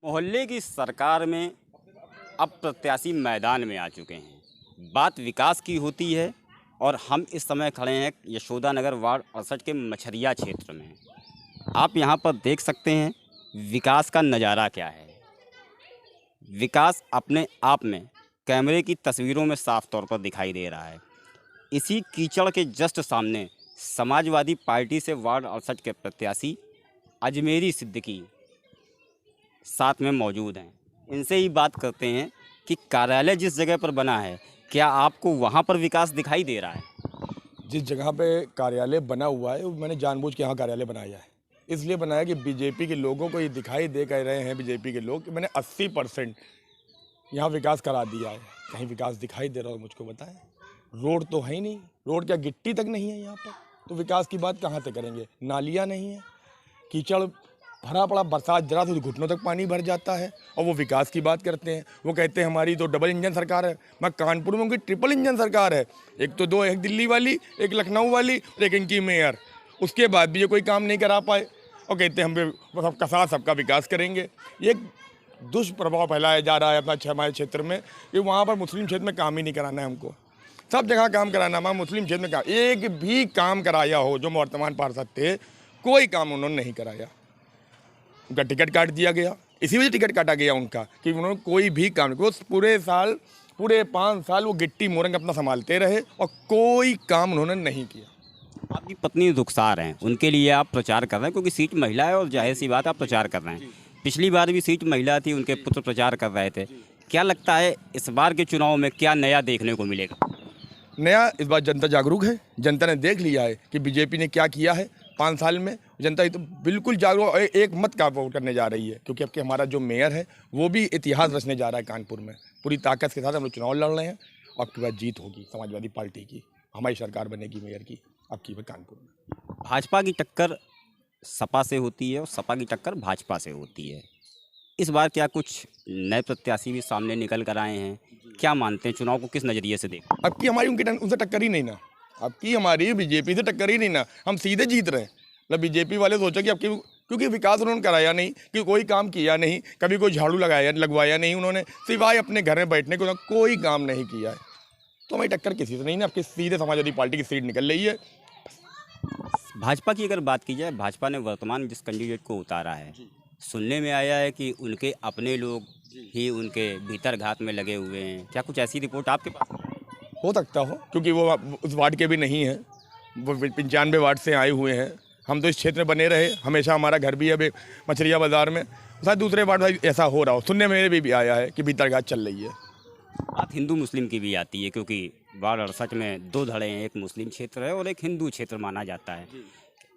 मोहल्ले की सरकार में अब प्रत्याशी मैदान में आ चुके हैं। बात विकास की होती है और हम इस समय खड़े हैं यशोदा नगर वार्ड 68 के मछरिया क्षेत्र में। आप यहां पर देख सकते हैं विकास का नज़ारा क्या है। विकास अपने आप में कैमरे की तस्वीरों में साफ तौर पर दिखाई दे रहा है। इसी कीचड़ के जस्ट सामने समाजवादी पार्टी से वार्ड 68 के प्रत्याशी अजमेरी सिद्दीकी साथ में मौजूद हैं। इनसे ही बात करते हैं कि कार्यालय जिस जगह पर बना है, क्या आपको वहां पर विकास दिखाई दे रहा है? जिस जगह पे कार्यालय बना हुआ है वो मैंने जानबूझ के यहाँ कार्यालय बनाया है। इसलिए बनाया कि बीजेपी के लोगों को ये दिखाई दे कह रहे हैं बीजेपी के लोग कि मैंने 80% यहाँ विकास करा दिया है। कहीं विकास दिखाई दे रहा हो मुझको बताएं। रोड तो है ही नहीं, रोड क्या गिट्टी तक नहीं है यहाँ पर, तो विकास की बात कहाँ से करेंगे। नालियाँ नहीं है, कीचड़ भरा पड़ा, बरसात जरा तो घुटनों तक पानी भर जाता है और वो विकास की बात करते हैं। वो कहते हैं हमारी तो डबल इंजन सरकार है। मैं कानपुर में उनकी ट्रिपल इंजन सरकार है। एक तो दो, एक दिल्ली वाली, एक लखनऊ वाली और एक इनकी मेयर। उसके बाद भी ये कोई काम नहीं करा पाए और कहते हैं हम सबका साथ सबका विकास करेंगे। ये दुष्प्रभाव फैलाया जा रहा है अपना हमारे क्षेत्र में कि वहाँ पर मुस्लिम क्षेत्र में काम ही नहीं कराना है हमको। सब जगह काम कराना है, मुस्लिम क्षेत्र में काम एक भी काम कराया हो जो वर्तमान पार्षद थे, कोई काम उन्होंने नहीं कराया। उनका टिकट काट दिया गया, इसी वजह टिकट काटा गया उनका कि उन्होंने कोई भी काम नहीं। वो पूरे 5 साल वो गिट्टी मोरंग अपना संभालते रहे और कोई काम उन्होंने नहीं किया। आपकी पत्नी रुखसार हैं, उनके लिए आप प्रचार कर रहे हैं क्योंकि सीट महिला है और जाहिर सी बात आप प्रचार कर रहे हैं। पिछली बार भी सीट महिला थी, उनके पुत्र प्रचार कर रहे थे। क्या लगता है इस बार के चुनाव में क्या नया देखने को मिलेगा? नया, इस बार जनता जागरूक है। जनता ने देख लिया है कि बीजेपी ने क्या किया है 5 साल में। जनता तो बिल्कुल जागरूक, एक मत का वोट करने जा रही है क्योंकि अब के हमारा जो मेयर है वो भी इतिहास रचने जा रहा है कानपुर में। पूरी ताकत के साथ हम लोग चुनाव लड़ रहे हैं और अब की बार जीत होगी समाजवादी पार्टी की, हमारी सरकार बनेगी मेयर की अब की बार कानपुर में। भाजपा की टक्कर सपा से होती है और सपा की टक्कर भाजपा से होती है। इस बार क्या कुछ नए प्रत्याशी भी सामने निकल कर आए हैं? क्या मानते हैं, चुनाव को किस नज़रिए से देखें? अब की हमारी उनसे टक्कर ही नहीं ना, अब की हमारी बीजेपी से टक्कर ही नहीं ना, हम सीधे जीत रहे हैं। मतलब बीजेपी वाले सोचा कि अब की, क्योंकि विकास उन्होंने कराया नहीं, कि कोई काम किया नहीं, कभी कोई झाड़ू लगवाया नहीं उन्होंने, सिवाय अपने घर में बैठने को कोई काम नहीं किया है। तो हमारी टक्कर किसी से नहीं ना, आपकी सीधे समाजवादी पार्टी की सीट निकल रही है। भाजपा की अगर बात की जाए, भाजपा ने वर्तमान जिस कैंडिडेट को उतारा है, सुनने में आया है कि उनके अपने लोग ही उनके भीतर घात में लगे हुए हैं। क्या कुछ ऐसी रिपोर्ट आपके पास है? हो सकता हो, क्योंकि वो उस वार्ड के भी नहीं हैं, वो 95 वार्ड से आए हुए हैं। हम तो इस क्षेत्र में बने रहे हमेशा, हमारा घर भी है मछरिया बाज़ार में। शायद दूसरे वार्ड में ऐसा हो रहा हो, सुनने में मेरे भी आया है कि भीतरघात चल रही है। बात हिंदू मुस्लिम की भी आती है क्योंकि वार्ड 68 में 2 धड़े हैं, एक मुस्लिम क्षेत्र है और एक हिंदू क्षेत्र माना जाता है।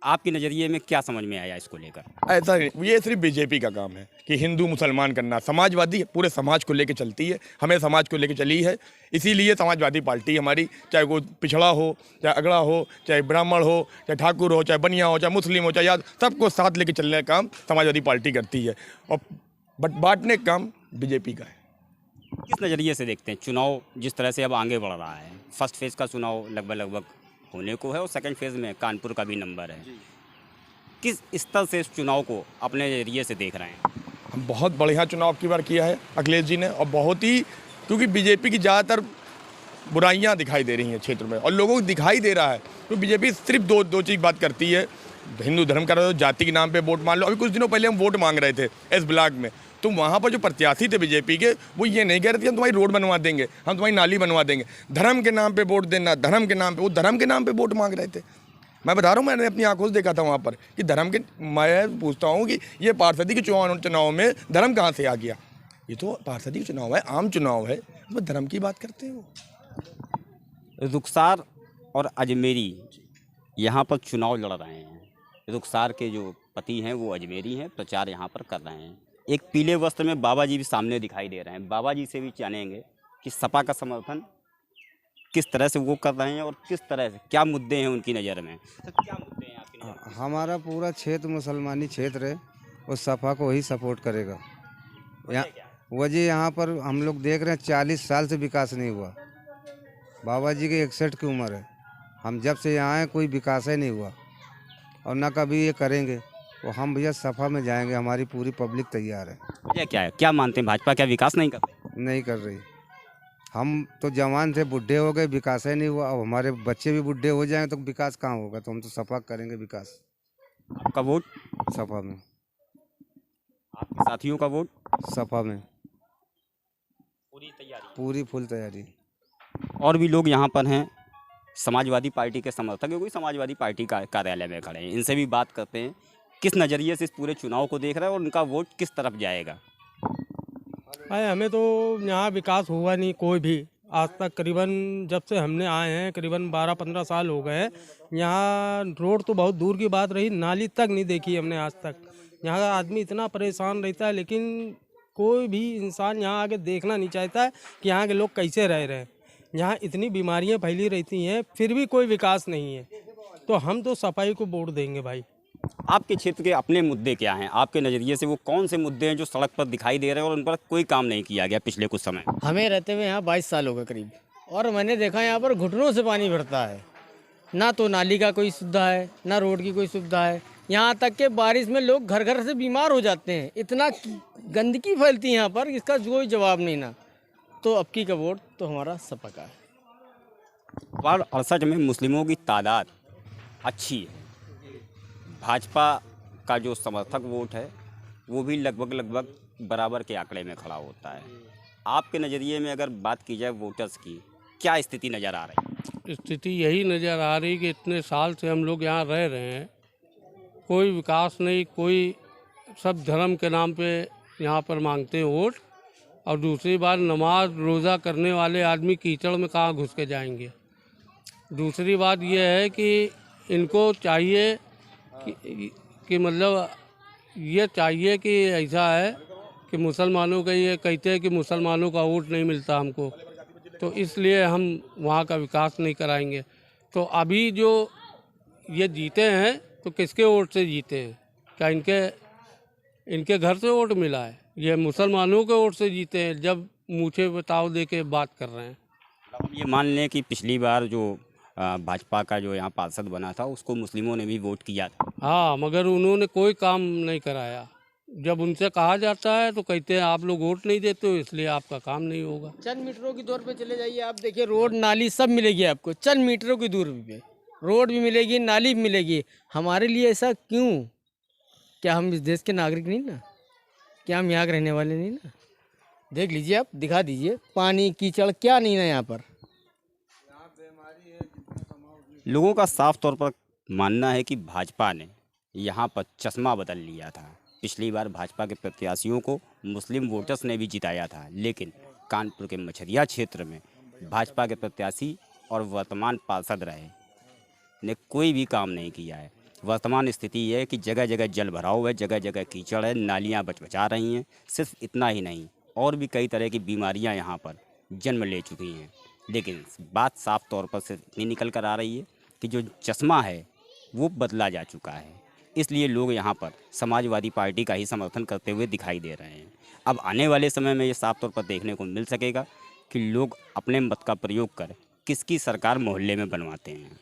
आपके नज़रिए में क्या समझ में आया इसको लेकर? ऐसा नहीं, ये सिर्फ बीजेपी का काम है कि हिंदू मुसलमान करना। समाजवादी पूरे समाज को लेकर चलती है, हमें समाज को लेकर चली है, इसीलिए समाजवादी पार्टी हमारी, चाहे वो पिछड़ा हो, चाहे अगड़ा हो, चाहे ब्राह्मण हो, चाहे ठाकुर हो, चाहे बनिया हो, चाहे मुस्लिम हो, चाहे याद, सबको साथ लेकर चलने का काम समाजवादी पार्टी करती है और बांटने का काम बीजेपी का है। किस नज़रिए से देखते हैं चुनाव जिस तरह से अब आगे बढ़ रहा है? फर्स्ट फेज़ का चुनाव लगभग होने को है और सेकंड फेज़ में कानपुर का भी नंबर है। किस स्तर से इस चुनाव को अपने नज़रिए से देख रहे हैं? हम बहुत बढ़िया चुनाव की बार किया है अखिलेश जी ने, और बहुत ही, क्योंकि बीजेपी की ज़्यादातर बुराइयां दिखाई दे रही हैं क्षेत्र में और लोगों को दिखाई दे रहा है। तो बीजेपी सिर्फ दो चीज़ बात करती है, हिंदू धर्म का, जाति के नाम पे वोट मांग लो। अभी कुछ दिनों पहले हम वोट मांग रहे थे एस ब्लॉक में, तो वहाँ पर जो प्रत्याशी थे बीजेपी के, वो ये नहीं कह रहे थे हम तुम्हारी रोड बनवा देंगे, हम तुम्हारी नाली बनवा देंगे। धर्म के नाम पे वोट देना, धर्म के नाम पे, वो धर्म के नाम पे वोट मांग रहे थे। मैं बता रहा हूँ, मैंने अपनी आंखों से देखा था वहाँ पर कि धर्म के, मैं पूछता हूँ कि ये पार्षदी के चुनाव में धर्म कहाँ से आ गया? ये तो पार्षदी का चुनाव है, आम चुनाव है, उसमें धर्म की बात करते हैं वो। रुखसार और अजमेरी यहाँ पर चुनाव लड़ रहे हैं। रुखसार के जो पति हैं वो अजमेरी हैं, प्रचार यहाँ पर कर रहे हैं। एक पीले वस्त्र में बाबा जी भी सामने दिखाई दे रहे हैं। बाबा जी से भी जानेंगे कि सपा का समर्थन किस तरह से वो कर रहे हैं और किस तरह से, क्या मुद्दे हैं उनकी नज़र में। तो क्या मुद्दे हैं आपकी नज़र में? हमारा पूरा क्षेत्र मुसलमानी क्षेत्र है और सपा को ही सपोर्ट करेगा। वजह यहाँ पर हम लोग देख रहे हैं 40 साल से विकास नहीं हुआ। बाबा जी के 61 की उम्र है, हम जब से यहाँ आए कोई विकास ही नहीं हुआ और ना कभी ये करेंगे। वो हम भैया सपा में जाएंगे, हमारी पूरी पब्लिक तैयार है। वजह क्या है, क्या मानते हैं भाजपा क्या विकास नहीं करती? नहीं कर रही। हम तो जवान थे, बुढ़े हो गए, विकास ही नहीं हुआ। अब हमारे बच्चे भी बुढ़े हो जाएंगे तो विकास कहाँ होगा? तो हम तो सपा करेंगे विकास, आपका वोट? सपा में। आपके साथियों का वोट? सपा में पूरी तैयारी? पूरी फुल तैयारी। और भी लोग यहाँ पर हैं, समाजवादी पार्टी के समर्थक है, कोई समाजवादी पार्टी का कार्यालय में खड़े हैं, इनसे भी बात करते हैं किस नज़रिए से इस पूरे चुनाव को देख रहे हैं और उनका वोट किस तरफ जाएगा। भाई हमें तो यहाँ विकास हुआ नहीं कोई भी आज तक। करीबन जब से हमने आए हैं करीबन 12-15 साल हो गए हैं। यहाँ रोड तो बहुत दूर की बात रही, नाली तक नहीं देखी हमने आज तक। यहाँ का आदमी इतना परेशान रहता है, लेकिन कोई भी इंसान यहाँ आके देखना नहीं चाहता है कि यहाँ के लोग कैसे रह रहे हैं। यहाँ इतनी बीमारियाँ फैली रहती हैं फिर भी कोई विकास नहीं है, तो हम तो सफाई को वोट देंगे भाई। आपके क्षेत्र के अपने मुद्दे क्या हैं, आपके नज़रिए से वो कौन से मुद्दे हैं जो सड़क पर दिखाई दे रहे हैं और उन पर कोई काम नहीं किया गया पिछले कुछ समय? हमें रहते हुए यहाँ 22 साल हो गए करीब, और मैंने देखा यहाँ पर घुटनों से पानी भरता है। ना तो नाली का कोई सुविधा है, ना रोड की कोई सुविधा है। यहाँ तक के बारिश में लोग घर घर से बीमार हो जाते हैं, इतना गंदगी फैलती है यहाँ पर, इसका कोई जवाब नहीं ना। तो अब की का वोट तो हमारा सपा का है। वार्ड 68 में मुस्लिमों की तादाद अच्छी है, भाजपा का जो समर्थक वोट है वो भी लगभग बराबर के आंकड़े में खड़ा होता है। आपके नज़रिए में अगर बात की जाए वोटर्स की, क्या स्थिति नज़र आ रही है? स्थिति यही नज़र आ रही कि इतने साल से हम लोग यहाँ रह रहे हैं, कोई विकास नहीं, कोई सब धर्म के नाम पे यहाँ पर मांगते हैं वोट। और दूसरी बात, नमाज रोज़ा करने वाले आदमी कीचड़ में कहाँ घुस के जाएंगे। दूसरी बात यह है कि इनको चाहिए कि मतलब ये चाहिए कि ऐसा है कि मुसलमानों का, ये कहते हैं कि मुसलमानों का वोट नहीं मिलता हमको, तो इसलिए हम वहाँ का विकास नहीं कराएंगे। तो अभी जो ये जीते हैं तो किसके वोट से जीते हैं? क्या इनके घर से वोट मिला है? ये मुसलमानों के वोट से जीते हैं, जब मूछे बताव दे के बात कर रहे हैं। हम ये मान लें कि पिछली बार जो भाजपा का जो यहाँ पार्षद बना था उसको मुस्लिमों ने भी वोट किया था। हाँ, मगर उन्होंने कोई काम नहीं कराया। जब उनसे कहा जाता है तो कहते हैं आप लोग वोट नहीं देते हो इसलिए आपका काम नहीं होगा। चंद मीटरों की दूर पे चले जाइए, आप देखिए रोड नाली सब मिलेगी आपको, चंद मीटरों की दूर पे रोड भी मिलेगी, नाली भी मिलेगी। हमारे लिए ऐसा क्यों? क्या हम इस देश के नागरिक नहीं ना? क्या हम यहाँ के रहने वाले नहीं ना? देख लीजिए, आप दिखा दीजिए, पानी कीचड़ क्या नहीं ना यहाँ पर। लोगों का साफ तौर पर मानना है कि भाजपा ने यहाँ पर चश्मा बदल लिया था। पिछली बार भाजपा के प्रत्याशियों को मुस्लिम वोटर्स ने भी जिताया था, लेकिन कानपुर के मछरिया क्षेत्र में भाजपा के प्रत्याशी और वर्तमान पार्षद रहे ने कोई भी काम नहीं किया है। वर्तमान स्थिति यह है कि जगह जगह जल भराव है, जगह जगह कीचड़ है, नालियाँ बचा रही हैं। सिर्फ इतना ही नहीं, और भी कई तरह की बीमारियां यहाँ पर जन्म ले चुकी हैं। लेकिन बात साफ तौर पर सिर्फ इतनी निकल कर आ रही है कि जो चश्मा है वो बदला जा चुका है। इसलिए लोग यहाँ पर समाजवादी पार्टी का ही समर्थन करते हुए दिखाई दे रहे हैं। अब आने वाले समय में ये साफ तौर पर देखने को मिल सकेगा कि लोग अपने मत का प्रयोग कर किसकी सरकार मोहल्ले में बनवाते हैं।